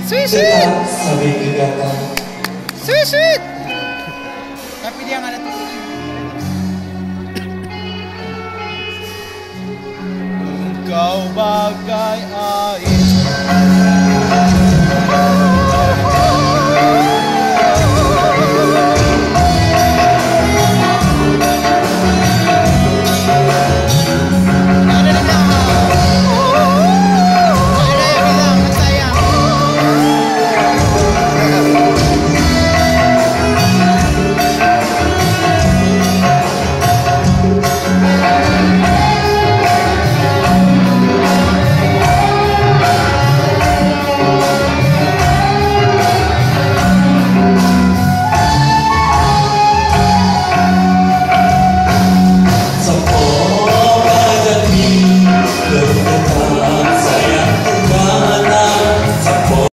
Sweet. Sabi kegiatan. Sweet. Tapi dia nggak ada tuh. Engkau bagai air